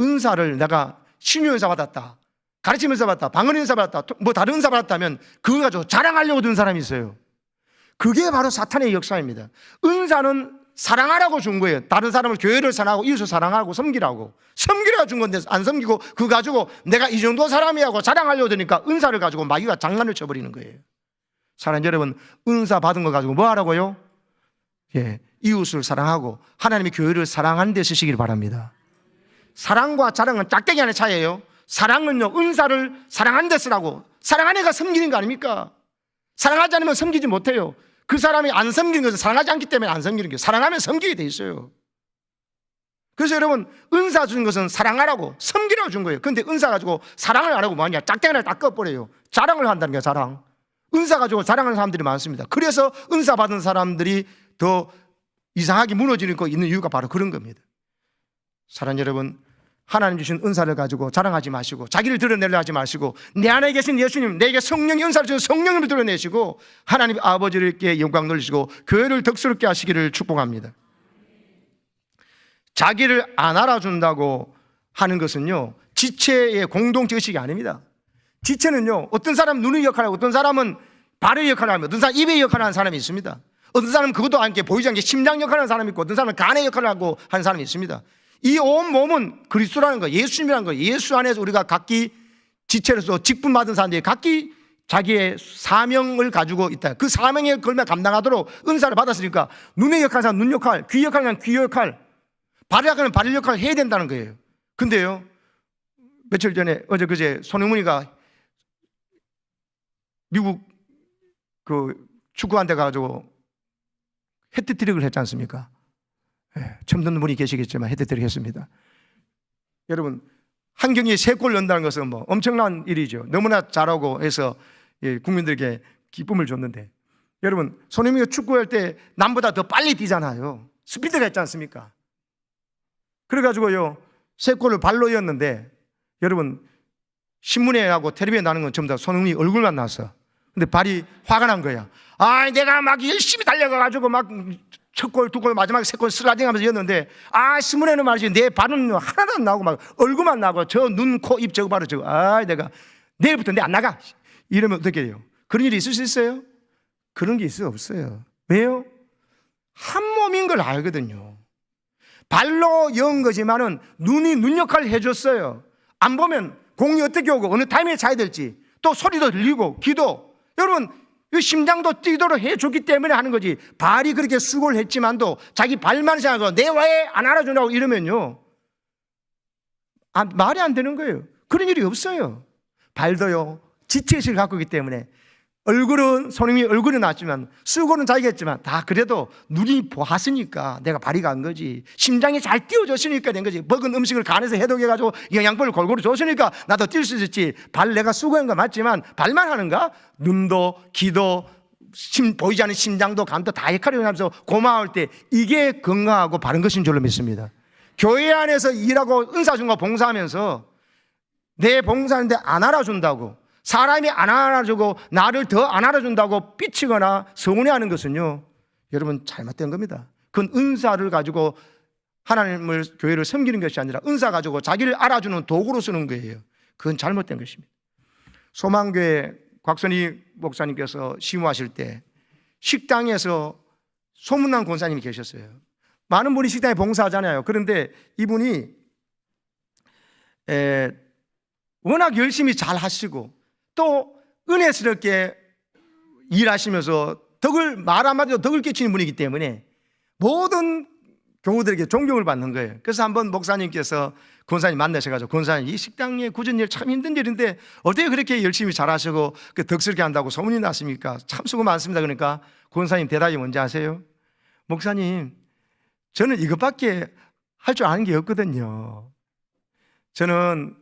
Speaker 1: 은사를 내가 신유 은사 받았다, 가르침 은사 받았다, 방언 은사 받았다, 뭐 다른 은사 받았다면 그거 가지고 자랑하려고 든 사람이 있어요. 그게 바로 사탄의 역사입니다. 은사는 사랑하라고 준 거예요. 다른 사람을 교회를 사랑하고 이웃을 사랑하고 섬기라고 준 건데 안 섬기고 그거 가지고 내가 이 정도 사람이라고 자랑하려고 드니까 은사를 가지고 마귀가 장난을 쳐버리는 거예요. 사랑하는 여러분, 은사 받은 거 가지고 뭐 하라고요? 이웃을 사랑하고 하나님의 교회를 사랑하는 데 쓰시길 바랍니다. 사랑과 자랑은 짝대기 안의 차이예요. 사랑은요 은사를 사랑하는 데 쓰라고. 사랑하는 애가 섬기는 거 아닙니까? 사랑하지 않으면 섬기지 못해요. 그 사람이 안 섬기는 것은 사랑하지 않기 때문에 안 섬기는 거예요. 사랑하면 섬기게 돼 있어요. 그래서 여러분 은사 준 것은 사랑하라고 섬기라고 준 거예요. 그런데 은사 가지고 사랑을 안 하고 뭐하냐, 짝대기를 딱 꺼버려요. 자랑을 한다는 거예요. 자랑. 은사 가지고 자랑하는 사람들이 많습니다. 그래서 은사 받은 사람들이 더 이상하게 무너지는 거 있는 이유가 바로 그런 겁니다. 사랑하는 여러분, 하나님 주신 은사를 가지고 자랑하지 마시고 자기를 드러내려 하지 마시고 내 안에 계신 예수님, 내게 성령의 은사를 주신 성령님을 드러내시고 하나님 아버지께 영광 돌리시고 교회를 덕스럽게 하시기를 축복합니다. 자기를 안 알아준다고 하는 것은요 지체의 공동체 의식이 아닙니다. 지체는요, 어떤 사람은 눈의 역할을 하고, 어떤 사람은 발의 역할을 하며, 어떤 사람은 입의 역할을 하는 사람이 있습니다. 어떤 사람은 그것도 함께 보이지 않게 심장 역할을 하는 사람이 있고, 어떤 사람은 간의 역할을 하고 하는 사람이 있습니다. 이 온 몸은 그리스도라는 거예요. 예수님이라는 거예요. 예수 안에서 우리가 각기 지체로서 직분 받은 사람들이 각기 자기의 사명을 가지고 있다. 그 사명에 걸며 감당하도록 은사를 받았으니까 눈의 역할을 하는 사람 눈 역할, 귀 역할을 하는 귀 역할, 발의 역할은 발의 역할을 해야 된다는 거예요. 근데요, 며칠 전에 어제 그제 손흥민이가 미국 그 축구한테 가가지고 헤트트릭을 했지 않습니까? 처음 듣는 분이 계시겠지만 헤트트릭 했습니다. 여러분, 한 경기에 3골 넣는다는 것은 뭐 엄청난 일이죠. 너무나 잘하고 해서 국민들에게 기쁨을 줬는데, 여러분, 손흥민이 축구할 때 남보다 더 빨리 뛰잖아요. 스피드가 있지 않습니까? 그래가지고요 3골을 발로 이었는데, 여러분, 신문에 하고 텔레비전에 나는 건 전부 다 손흥민이 얼굴만 나왔어. 근데 발이 화가 난 거야. 아, 내가 막 열심히 달려가가지고 막 첫 골, 두 골, 마지막에 3골 슬라이딩 하면서 이었는데, 신문에는 말이지 내 발은 하나도 안 나오고 막 얼굴만 나고 저 눈, 코, 입 저거 바로 저거. 내가 내일부터 내 안 나가. 이러면 어떻게 해요? 그런 일이 있을 수 있어요? 그런 게 있어요? 없어요. 왜요? 한 몸인 걸 알거든요. 발로 연 거지만은 눈이 눈 역할을 해줬어요. 안 보면 공이 어떻게 오고 어느 타이밍에 차야 될지, 또 소리도 들리고 귀도, 여러분, 이 심장도 뛰도록 해줬기 때문에 하는 거지. 발이 그렇게 수고를 했지만도 자기 발만 생각하고 내 왜 안 알아주냐고 이러면요, 말이 안 되는 거예요. 그런 일이 없어요. 발도요 지체의식을 갖고 있기 때문에, 얼굴은 손흥민이 얼굴은 낫지만 수고는 자기가 했지만 다 그래도 눈이 보았으니까 내가 발이 간 거지. 심장이 잘 뛰어줬으니까 된 거지. 먹은 음식을 간에서 해독해가지고 영양분을 골고루 줬으니까 나도 뛸 수 있었지. 발 내가 수고한 거 맞지만 발만 하는가? 눈도 귀도 보이지 않는 심장도 간도 다 역할을 하면서 고마울 때 이게 건강하고 바른 것인 줄로 믿습니다. 교회 안에서 일하고 은사준과 봉사하면서 내 봉사하는데 안 알아준다고, 사람이 안 알아주고 나를 더 안 알아준다고 삐치거나 서운해하는 것은요, 여러분, 잘못된 겁니다. 그건 은사를 가지고 하나님을, 교회를 섬기는 것이 아니라 은사 가지고 자기를 알아주는 도구로 쓰는 거예요. 그건 잘못된 것입니다. 소망교회 곽선희 목사님께서 심호하실 때 식당에서 소문난 권사님이 계셨어요. 많은 분이 식당에 봉사하잖아요. 그런데 이분이 워낙 열심히 잘 하시고 또 은혜스럽게 일하시면서 말 한마디로 덕을 끼치는 분이기 때문에 모든 교우들에게 존경을 받는 거예요. 그래서 한번 목사님께서 권사님 만나셔가지고, 권사님, 이 식당의 굳은 일 참 힘든 일인데 어떻게 그렇게 열심히 잘하시고 덕스럽게 한다고 소문이 났습니까? 참 수고 많습니다. 그러니까 권사님 대답이 뭔지 아세요? 목사님, 저는 이것밖에 할 줄 아는 게 없거든요. 저는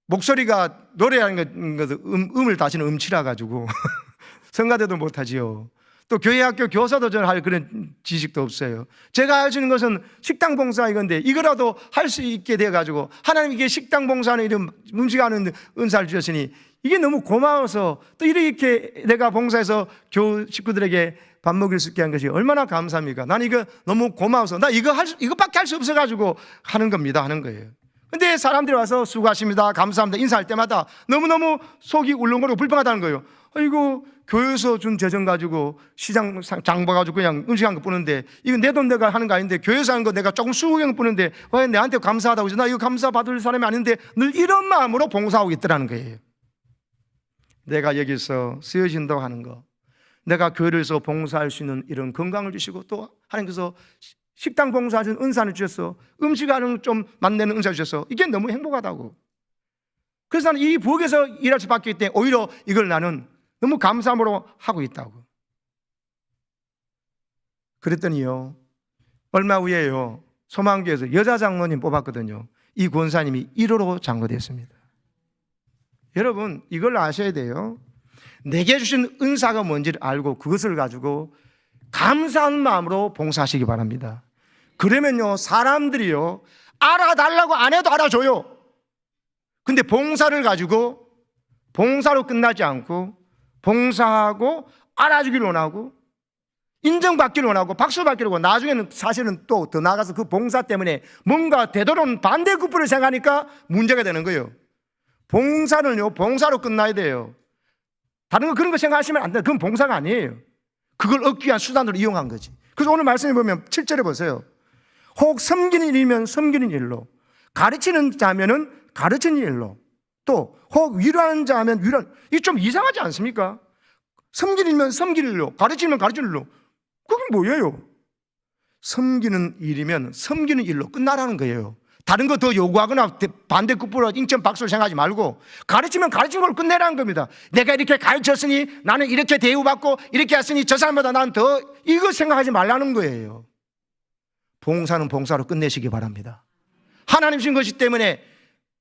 Speaker 1: 목소리가 노래하는 것은 음을 다시는 음치라 가지고 성가대도 못하지요. 또 교회 학교 교사도 저는 할 그런 지식도 없어요. 제가 할 수 있는 것은 식당 봉사 이건데 이거라도 할 수 있게 돼가지고 하나님 이게 식당 봉사하는 이런 음식하는 은사를 주셨으니 이게 너무 고마워서 또 이렇게 내가 봉사해서 교우 식구들에게 밥 먹일 수 있게 한 것이 얼마나 감사합니까? 난 이거 너무 고마워서 나 이거밖에 할 수 없어가지고 하는 겁니다 하는 거예요. 근데 사람들이 와서 수고하십니다, 감사합니다 인사할 때마다 너무너무 속이 울렁거리고 불평하다는 거예요. 이거 교회에서 준 재정 가지고 시장 장 봐가지고 그냥 음식한 거 뿌는데 이거 내 돈 내가 하는 거 아닌데, 교회에서 하는 거 내가 조금 수고경 뿌는데 왜 내한테 감사하다고 해서 나 이거 감사 받을 사람이 아닌데, 늘 이런 마음으로 봉사하고 있더라는 거예요. 내가 여기서 쓰여진다고 하는 거, 내가 교회에서 봉사할 수 있는 이런 건강을 주시고 또 하나님께서 식당 봉사하신 은사를 주셔서 음식하는 좀 만드는 은사를 주셔서 이게 너무 행복하다고. 그래서 나는 이 부엌에서 일할 수밖에 없기 때문에 오히려 이걸 나는 너무 감사함으로 하고 있다고. 그랬더니요, 얼마 후에요, 소망교회에서 여자 장로님 뽑았거든요. 이 권사님이 1호로 장로됐습니다. 여러분, 이걸 아셔야 돼요. 내게 주신 은사가 뭔지를 알고 그것을 가지고 감사한 마음으로 봉사하시기 바랍니다. 그러면요, 사람들이요, 알아달라고 안 해도 알아줘요. 근데 봉사를 가지고 봉사로 끝나지 않고 봉사하고 알아주길 원하고 인정받기를 원하고 박수받기를 원하고 나중에는 사실은 또 더 나아가서 그 봉사 때문에 뭔가 되도록 반대급부를 생각하니까 문제가 되는 거예요. 봉사는요, 봉사로 끝나야 돼요. 다른 거 그런 거 생각하시면 안 돼요. 그건 봉사가 아니에요. 그걸 얻기 위한 수단으로 이용한 거지. 그래서 오늘 말씀해 보면 7절에 보세요. 혹 섬기는 일이면 섬기는 일로, 가르치는 자면은 가르치는 일로, 또 혹 위로하는 자면 위로. 이게 좀 이상하지 않습니까? 섬기는 일이면 섬기는 일로, 가르치면 가르치는 일로. 그게 뭐예요? 섬기는 일이면 섬기는 일로 끝나라는 거예요. 다른 거 더 요구하거나 반대급부로 인천 박수를 생각하지 말고 가르치면 가르치는 걸 끝내라는 겁니다. 내가 이렇게 가르쳤으니 나는 이렇게 대우받고 이렇게 했으니 저 사람보다 난 더, 이거 생각하지 말라는 거예요. 봉사는 봉사로 끝내시기 바랍니다. 하나님 주신 것이기 때문에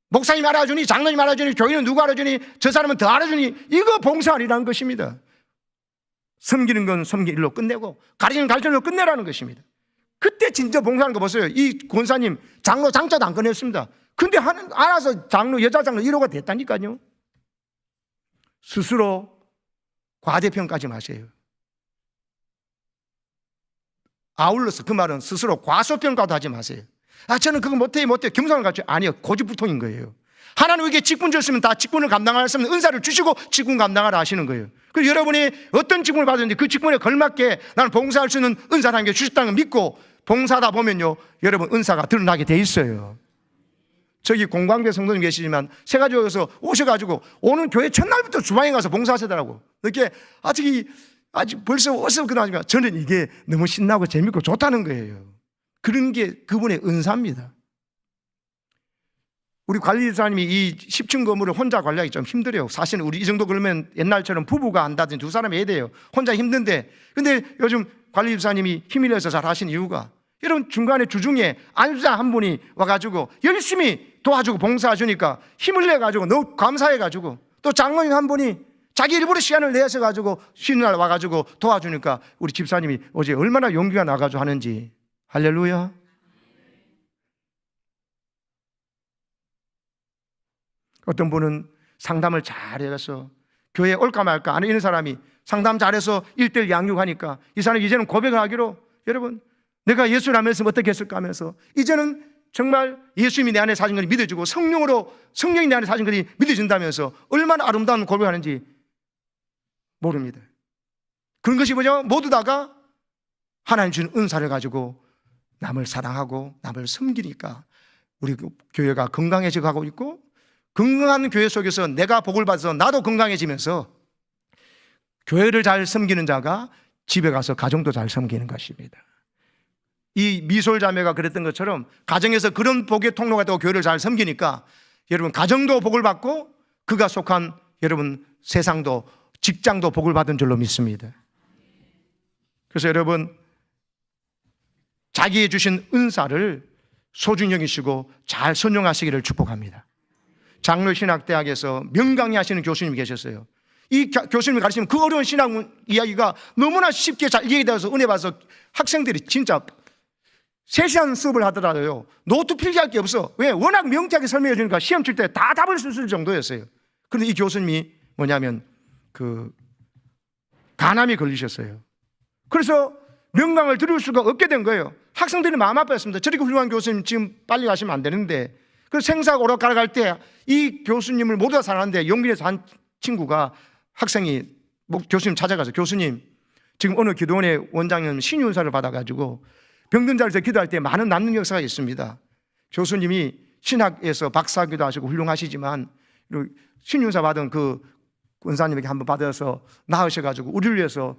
Speaker 1: 목사님 알아주니, 장로님 알아주니, 교인은 누구 알아주니, 저 사람은 더 알아주니, 이거 봉사 아니라는 것입니다. 섬기는 건 섬기는 일로 끝내고 가르치는 가르치는 일로 끝내라는 것입니다. 그때 진짜 봉사하는 거 보세요. 이 권사님 장로 장자도 안 꺼냈습니다. 근데 알아서 장로, 여자 장로 1호가 됐다니까요. 스스로 과대평가하지 마세요. 아울러서 그 말은 스스로 과소평가도 하지 마세요. 저는 그거 못해요. 겸손을 갖죠. 아니요, 고집불통인 거예요. 하나님에게 직분 줬으면 다 직분을 감당할 수 있는 은사를 주시고 직분 감당하라 하시는 거예요. 그래서 여러분이 어떤 직분을 받았는지 그 직분에 걸맞게 나는 봉사할 수 있는 은사를 한 게 주셨다는 걸 믿고 봉사하다 보면요, 여러분 은사가 드러나게 돼 있어요. 저기 공광배 성도님 계시지만 세 가지에서 오셔가지고 오는 교회 첫날부터 주방에 가서 봉사하시더라고. 이렇게 아직 벌써 어서 그러니까 저는 이게 너무 신나고 재밌고 좋다는 거예요. 그런 게 그분의 은사입니다. 우리 관리사님이 이 10층 건물을 혼자 관리하기 좀 힘들어요. 사실은 우리 이 정도 그러면 옛날처럼 부부가 한다든지 두 사람이 해야 돼요. 혼자 힘든데, 근데 요즘 관리사님이 힘을 내서 잘 하시는 이유가, 여러분 중간에 주중에 안수자 한 분이 와가지고 열심히 도와주고 봉사해주니까 힘을 내가지고 너무 감사해가지고, 또 장로님 한 분이 자기 일부러 시간을 내셔가지고 쉬는 날 와가지고 도와주니까 우리 집사님이 어제 얼마나 용기가 나가지고 하는지. 할렐루야. 어떤 분은 상담을 잘해서 교회에 올까 말까 아는 이런 사람이 상담 잘해서 1:1 양육하니까 이 사람이 이제는 고백을 하기로, 여러분 내가 예수를 알면서 어떻게 했을까 하면서 이제는 정말 예수님이 내 안에 사신 것이 믿어지고 성령이 내 안에 사신 것이 믿어진다면서 얼마나 아름다운 고백을 하는지 모릅니다. 그런 것이 뭐죠? 모두 다가 하나님 주신 은사를 가지고 남을 사랑하고 남을 섬기니까 우리 교회가 건강해져 가고 있고, 건강한 교회 속에서 내가 복을 받아서 나도 건강해지면서 교회를 잘 섬기는 자가 집에 가서 가정도 잘 섬기는 것입니다. 이 미솔 자매가 그랬던 것처럼 가정에서 그런 복의 통로가 되고 교회를 잘 섬기니까 여러분 가정도 복을 받고 그가 속한 여러분 세상도, 직장도 복을 받은 줄로 믿습니다. 그래서 여러분 자기의 주신 은사를 소중히 여기시고 잘 선용하시기를 축복합니다. 장로신학대학에서 명강의 하시는 교수님이 계셨어요. 이 교수님이 가르치면 그 어려운 신학 이야기가 너무나 쉽게 잘 이해돼서 은혜 받아서 학생들이 진짜 3시간 수업을 하더라도요, 노트 필기할 게 없어. 왜? 워낙 명쾌하게 설명해 주니까 시험 칠 때 다 답을 쓸 정도였어요. 그런데 이 교수님이 뭐냐면 간암이 걸리셨어요. 그래서 명강을 들을 수가 없게 된 거예요. 학생들이 마음 아팠습니다. 저렇게 훌륭한 교수님 지금 빨리 가시면 안 되는데. 그래서 생사가 오락가락 갈 때 이 교수님을 모두 다 사랑하는데 용기에서 한 친구가, 학생이 교수님 찾아가서, 교수님 지금 어느 기도원의 원장님 신윤사를 받아가지고 병든 자리에서 기도할 때 많은 남는 역사가 있습니다. 교수님이 신학에서 박사기도 하시고 훌륭하시지만 신윤사 받은 그 원사님에게 한번 받아서 나으셔가지고 우리를 위해서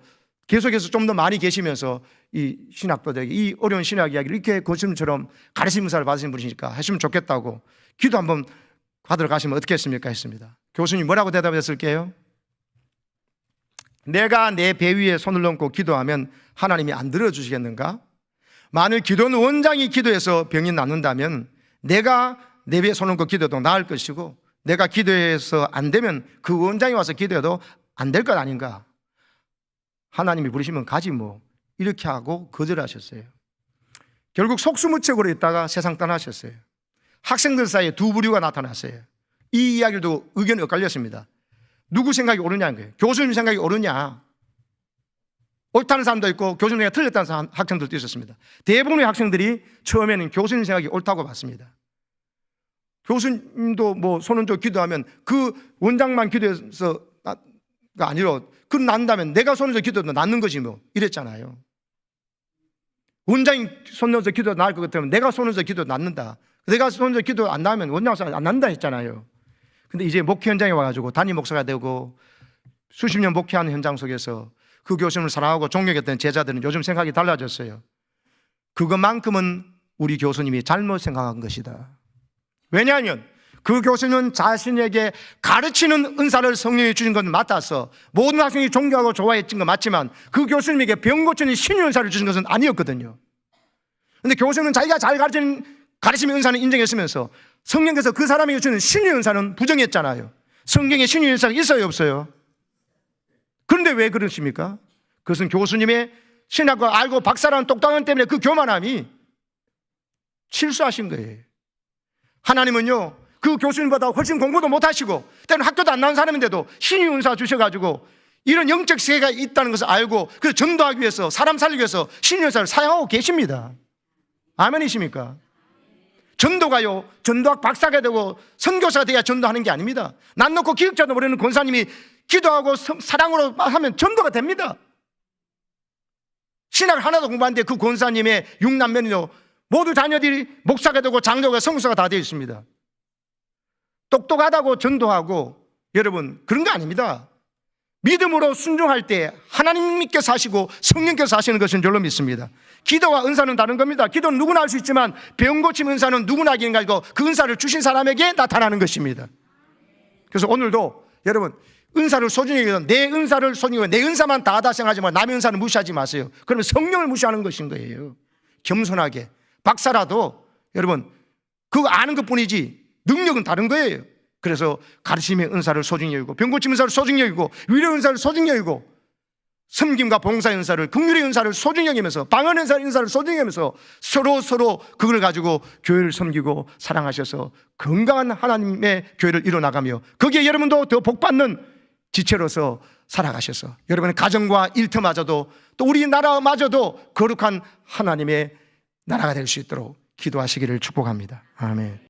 Speaker 1: 계속해서 좀 더 많이 계시면서 이 신학도들에게 이 어려운 신학 이야기를 이렇게 교수님처럼 가르침 은사를 받으신 분이니까 하시면 좋겠다고 기도 한번 받으러 가시면 어떻겠습니까? 했습니다. 교수님 뭐라고 대답했을게요? 내가 내 배 위에 손을 얹고 기도하면 하나님이 안 들어주시겠는가? 만일 기도는 원장이 기도해서 병이 낫는다면 내가 내 배에 손을 얹고 기도해도 나을 것이고, 내가 기도해서 안 되면 그 원장이 와서 기도해도 안 될 것 아닌가? 하나님이 부르시면 가지 뭐, 이렇게 하고 거절하셨어요. 결국 속수무책으로 있다가 세상 떠나셨어요. 학생들 사이에 두 부류가 나타났어요. 이 이야기도 의견이 엇갈렸습니다. 누구 생각이 옳으냐는 거예요. 교수님 생각이 옳으냐, 옳다는 사람도 있고 교수님 생각이 틀렸다는 학생들도 있었습니다. 대부분의 학생들이 처음에는 교수님 생각이 옳다고 봤습니다. 교수님도 뭐 손은조 기도하면 그 원장만 기도해서가 아니라 그 난다면 내가 손은조 기도도 낫는 거지 뭐 이랬잖아요. 원장이 손은조 기도 나을 것 같으면 내가 손은조 기도 낫는다. 내가 손은조 기도 안 나면 원장 안 난다 했잖아요. 근데 이제 목회 현장에 와가지고 담임 목사가 되고 수십 년 목회하는 현장 속에서 그 교수님을 사랑하고 존경했던 제자들은 요즘 생각이 달라졌어요. 그것만큼은 우리 교수님이 잘못 생각한 것이다. 왜냐하면 그 교수님은 자신에게 가르치는 은사를 성령이 주신 것은 맞았어. 모든 학생이 존경하고 좋아했던 건 맞지만 그 교수님에게 병 고치는 신의 은사를 주신 것은 아니었거든요. 그런데 교수님은 자기가 잘 가르치는 은사는 인정했으면서 성령께서 그 사람에게 주는 신의 은사는 부정했잖아요. 성경에 신의 은사가 있어요, 없어요? 그런데 왜 그러십니까? 그것은 교수님의 신학을 알고 박사라는 똑똑함 때문에 그 교만함이 실수하신 거예요. 하나님은요, 그 교수님보다 훨씬 공부도 못하시고 때로는 학교도 안 나온 사람인데도 신의 은사 주셔가지고 이런 영적 세계가 있다는 것을 알고 그래서 전도하기 위해서, 사람 살리기 위해서 신의 은사를 사용하고 계십니다. 아멘이십니까? 전도가요, 전도학 박사가 되고 선교사가 돼야 전도하는 게 아닙니다. 난 놓고 기억자도 모르는 권사님이 기도하고 사랑으로 하면 전도가 됩니다. 신학을 하나도 공부하는데 그 권사님의 6남매는요 모두 자녀들이 목사가 되고 장로가 성수가 다 되어 있습니다. 똑똑하다고 전도하고 여러분 그런 거 아닙니다. 믿음으로 순종할 때 하나님께서 하시고 성령께서 하시는 것은 절로 믿습니다. 기도와 은사는 다른 겁니다. 기도는 누구나 할 수 있지만 병 고침 은사는 누구나 하기는 가지고 그 은사를 주신 사람에게 나타나는 것입니다. 그래서 오늘도 여러분 은사를 소중히 여기서 내 은사를 소중히 여기서 내 은사만 다 생각하지 말고 남의 은사는 무시하지 마세요. 그러면 성령을 무시하는 것인 거예요. 겸손하게 박사라도 여러분 그거 아는 것뿐이지 능력은 다른 거예요. 그래서 가르침의 은사를 소중히 여기고 병 고침 은사를 소중히 여기고 위로 은사를 소중히 여기고 섬김과 봉사의 은사를, 긍휼의 은사를 소중히 여기면서 방언 은사를 소중히 여기면서 서로 그걸 가지고 교회를 섬기고 사랑하셔서 건강한 하나님의 교회를 이뤄나가며 거기에 여러분도 더 복받는 지체로서 살아가셔서 여러분의 가정과 일터마저도 또 우리 나라마저도 거룩한 하나님의 나라가 될 수 있도록 기도하시기를 축복합니다. 아멘.